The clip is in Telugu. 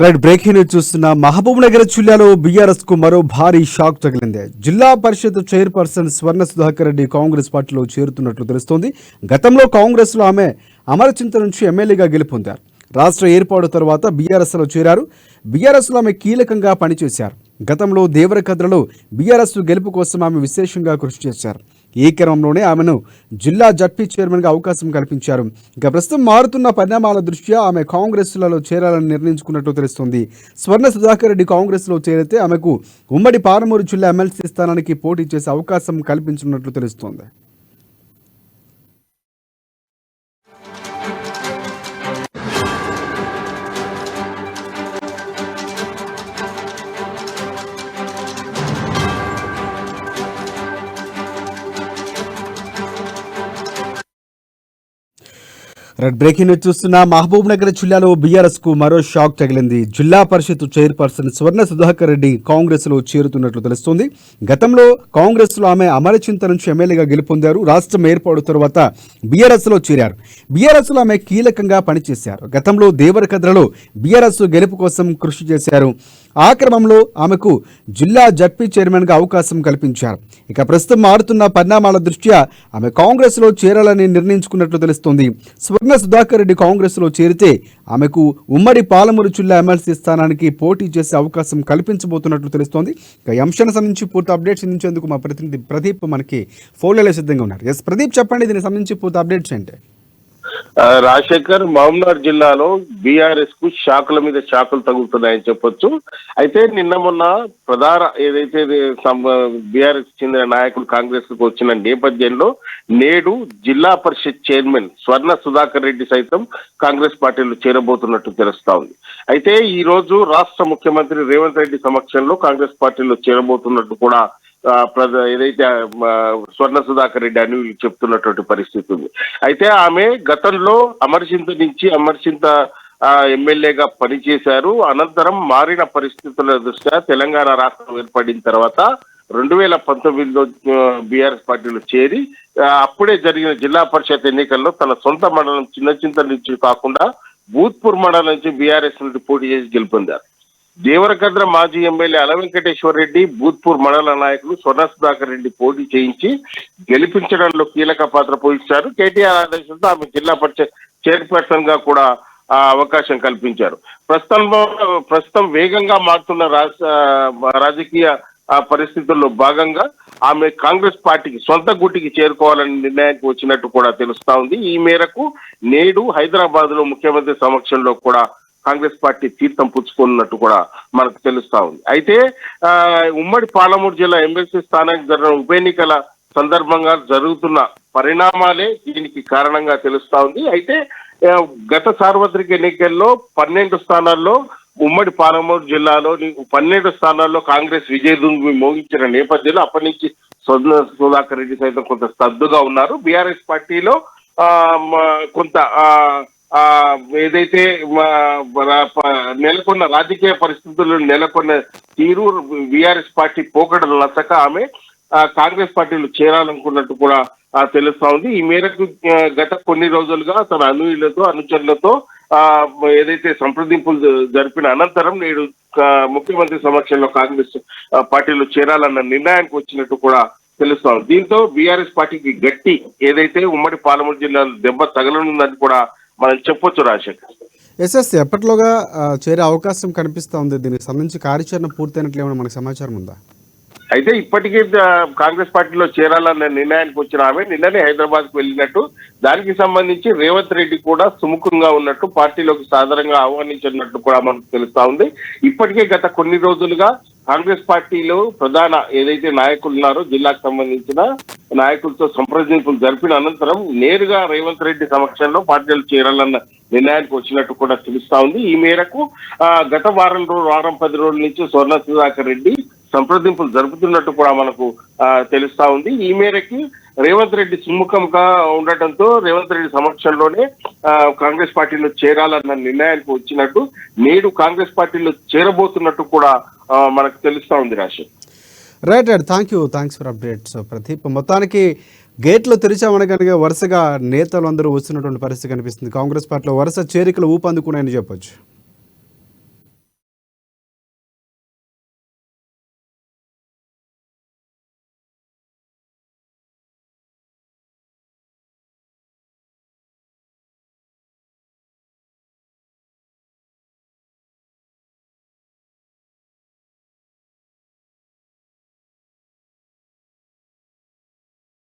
రైట్ బ్రేకింగ్ న్యూస్ చూస్తున్న మహబూబ్ నగర్ జిల్లాలో బీఆర్ఎస్ కు మరో భారీ షాక్ తగిలింది. జిల్లా పరిషత్ చైర్పర్సన్ స్వర్ణ సుధాకర్ రెడ్డి కాంగ్రెస్ పార్టీలో చేరుతున్నట్లు తెలుస్తోంది. గతంలో కాంగ్రెస్ లో ఆమె అమరచింత నుంచి ఎమ్మెల్యేగా గెలుపొందారు. రాష్ట్ర ఏర్పాటు తర్వాత బీఆర్ఎస్ లో చేరారు. బీఆర్ఎస్ లో ఆమె కీలకంగా పనిచేశారు. గతంలో దేవరకద్రలో బీఆర్ఎస్ గెలుపు కోసం ఆమె విశేషంగా కృషి చేశారు. ఈ క్రమంలోనే ఆమెను జిల్లా జడ్పీ చైర్మన్గా అవకాశం కల్పించారు. ఇక ప్రస్తుతం మారుతున్న పరిణామాల దృష్ట్యా ఆమె కాంగ్రెస్లలో చేరాలని నిర్ణయించుకున్నట్టు తెలుస్తుంది. స్వర్ణ సుధాకర్ రెడ్డి కాంగ్రెస్లో చేరితే ఆమెకు ఉమ్మడి పాలమూరు జిల్లా ఎమ్మెల్సీ స్థానానికి పోటీ చేసే అవకాశం కల్పించనున్నట్లు తెలుస్తోంది. రెడ్ బ్రేకింగ్ న్యూస్ చూస్తున్న మహబూబ్ నగర్ జిల్లాలో బీఆర్ఎస్ కు మరో షాక్ తగిలింది. జిల్లా పరిషత్ చైర్పర్సన్ స్వర్ణ సుధాకర్ రెడ్డి కాంగ్రెస్ లో చేరుతున్నట్లు తెలుస్తోంది. గతంలో కాంగ్రెస్ లో ఆమె అమరచింత నుంచి ఎమ్మెల్యేగా గెలుపొందారు. రాష్ట్రం ఏర్పాటు తర్వాత బీఆర్ఎస్ లో చేరారు. బీఆర్ఎస్ లో ఆమె కీలకంగా పనిచేశారు. గతంలో దేవరకద్రలో బీఆర్ఎస్ గెలుపు కోసం కృషి చేశారు. ఆ క్రమంలో ఆమెకు జిల్లా జడ్పీ చైర్మన్ గా అవకాశం కల్పించారు. ఇక ప్రస్తుతం మారుతున్న పరిణామాల దృష్ట్యా ఆమె కాంగ్రెస్ లో చేరాలని నిర్ణయించుకున్నట్లు తెలుస్తోంది. స్వర్ణ సుధాకర్ రెడ్డి కాంగ్రెస్ లో చేరితే ఆమెకు ఉమ్మడి పాలమూరు జిల్లా ఎమ్మెల్సీ స్థానానికి పోటీ చేసే అవకాశం కల్పించబోతున్నట్లు తెలుస్తోంది. ఇక ఈ అంశానికి సంబంధించి పూర్తి అప్డేట్స్ అందించేందుకు మా ప్రతినిధి ప్రదీప్ మనకి ఫోన్లలో సిద్ధంగా ఉన్నారు. ఎస్ ప్రదీప్, చెప్పండి, దీనికి సంబంధించి పూర్తి అప్డేట్స్ ఏంటి? రాజశేఖర్, మహబూబ్నగర్ జిల్లాలో బీఆర్ఎస్ కు షాకుల మీద షాకులు తగులుతున్నాయని చెప్పొచ్చు. అయితే నిన్న మొన్న ప్రధాన ఏదైతే బీఆర్ఎస్ చెందిన నాయకులు కాంగ్రెస్ కు వచ్చిన నేపథ్యంలో నేడు జిల్లా పరిషత్ చైర్మన్ స్వర్ణ సుధాకర్ రెడ్డి సైతం కాంగ్రెస్ పార్టీలో చేరబోతున్నట్టు తెలుస్తా ఉంది. అయితే ఈ రోజు రాష్ట్ర ముఖ్యమంత్రి రేవంత్ రెడ్డి సమక్షంలో కాంగ్రెస్ పార్టీలో చేరబోతున్నట్టు కూడా ఏదైతే స్వర్ణ సుధాకర్ రెడ్డి అనువులు చెప్తున్నటువంటి పరిస్థితి ఉంది. అయితే ఆమె గతంలో అమర్చింత ఎమ్మెల్యేగా పనిచేశారు. అనంతరం మారిన పరిస్థితుల దృష్ట్యా తెలంగాణ రాష్ట్రం ఏర్పడిన తర్వాత 2019లో బీఆర్ఎస్ పార్టీలో చేరి అప్పుడే జరిగిన జిల్లా పరిషత్ ఎన్నికల్లో తన సొంత మండలం చిన్నచింత నుంచి కాకుండా భూత్పూర్ మండలం నుంచి బీఆర్ఎస్ నుండి పోటీ చేసి గెలుపొందారు. దేవరకద్ర మాజీ ఎమ్మెల్యే అల వెంకటేశ్వర రెడ్డి, భూత్పూర్ మండల నాయకులు స్వర్ణ సుధాకర్ రెడ్డి పోటీ చేయించి గెలిపించడంలో కీలక పాత్ర పోషించారు. కేటీఆర్ ఆదేశంతో ఆమె జిల్లా పరిషత్ చైర్పర్సన్ గా కూడా అవకాశం కల్పించారు. ప్రస్తుతం వేగంగా మారుతున్న రాజకీయ పరిస్థితుల్లో భాగంగా ఆమె కాంగ్రెస్ పార్టీకి సొంత గుట్టికి చేరుకోవాలని నిర్ణయానికి వచ్చినట్టు కూడా తెలుస్తా ఉంది. ఈ మేరకు నేడు హైదరాబాద్ లో ముఖ్యమంత్రి సమక్షంలో కూడా కాంగ్రెస్ పార్టీ తీర్థం పుచ్చుకున్నట్టు కూడా మనకు తెలుస్తా ఉంది. అయితే ఉమ్మడి పాలమూరు జిల్లా ఎమ్మెల్సీ స్థానానికి జరిగిన ఉప ఎన్నికల సందర్భంగా జరుగుతున్న పరిణామాలే దీనికి కారణంగా తెలుస్తా ఉంది. అయితే గత సార్వత్రిక ఎన్నికల్లో 12 స్థానాల్లో ఉమ్మడి పాలమూరు జిల్లాలో 12 స్థానాల్లో కాంగ్రెస్ విజయదుందు మోగించిన నేపథ్యంలో అప్పటి నుంచి స్వర్ణ సుధాకర్ రెడ్డి సైతం కొంత స్తబ్దుగా ఉన్నారు. బీఆర్ఎస్ పార్టీలో కొంత ఏదైతే నెలకొన్న రాజకీయ పరిస్థితుల్లో నెలకొన్న తీరు బీఆర్ఎస్ పార్టీ పోకడలు నచ్చక ఆమె కాంగ్రెస్ పార్టీలో చేరాలనుకున్నట్టు కూడా తెలుస్తా ఉంది. ఈ మేరకు గత కొన్ని రోజులుగా తన అనుచరులతో ఏదైతే సంప్రదింపులు జరిపిన అనంతరం నేడు ముఖ్యమంత్రి సమక్షంలో కాంగ్రెస్ పార్టీలో చేరాలన్న నిర్ణయానికి వచ్చినట్టు కూడా తెలుస్తా ఉంది. దీంతో బీఆర్ఎస్ పార్టీకి గట్టి ఏదైతే ఉమ్మడి పాలమూరు జిల్లాలో దెబ్బ తగలనుందని కూడా మనం చెప్పొచ్చు. రాజశేఖర్, ఎస్ఎస్ ఎప్పటిలోగా చేరే అవకాశం కనిపిస్తా ఉంది. దీనికి సంబంధించి కార్యాచరణ పూర్తయినట్లు ఏమైనా మనకు సమాచారం ఉందా? అయితే ఇప్పటికే కాంగ్రెస్ పార్టీలో చేరాలన్న నిర్ణయానికి వచ్చిన ఆమె నిన్ననే హైదరాబాద్ కు వెళ్ళినట్టు, దానికి సంబంధించి రేవంత్ రెడ్డి కూడా సుముఖంగా ఉన్నట్టు, పార్టీలోకి సాధారణంగా ఆహ్వానించినట్టు కూడా మనకు తెలుస్తా ఉంది. ఇప్పటికే గత కొన్ని రోజులుగా కాంగ్రెస్ పార్టీలో ప్రధాన ఏదైతే నాయకులు ఉన్నారో జిల్లాకు సంబంధించిన నాయకులతో సంప్రదింపులు జరిపిన అనంతరం నేరుగా రేవంత్ రెడ్డి సమక్షంలో పార్టీలు చేరాలన్న నిర్ణయానికి వచ్చినట్టు కూడా తెలుస్తా ఉంది. ఈ మేరకు గత వారం 10 రోజుల నుంచి స్వర్ణ సుధాకర్ రెడ్డి సంప్రదింపులు జరుపుతున్నట్టు కూడా మనకు తెలుస్తా ఉంది. ఈ మేరకు రేవంత్ రెడ్డి సుముఖంగా ఉండటంతో రేవంత్ రెడ్డి సమక్షంలోనే కాంగ్రెస్ పార్టీలో చేరాలన్న నిర్ణయానికి వచ్చినట్టు, నేడు కాంగ్రెస్ పార్టీలో చేరబోతున్నట్టు కూడా మనకు తెలుస్తా ఉంది. రాశి right right thanks for updates Pradeep. మొత్తానికి గేట్లు తెరిచామనగానే వరుసగా నేతలు అందరూ వస్తున్నటువంటి పరిస్థితి కనిపిస్తుంది. కాంగ్రెస్ పార్టీలో వరుస చేరికలు ఊపందుకున్నాయని చెప్పొచ్చు.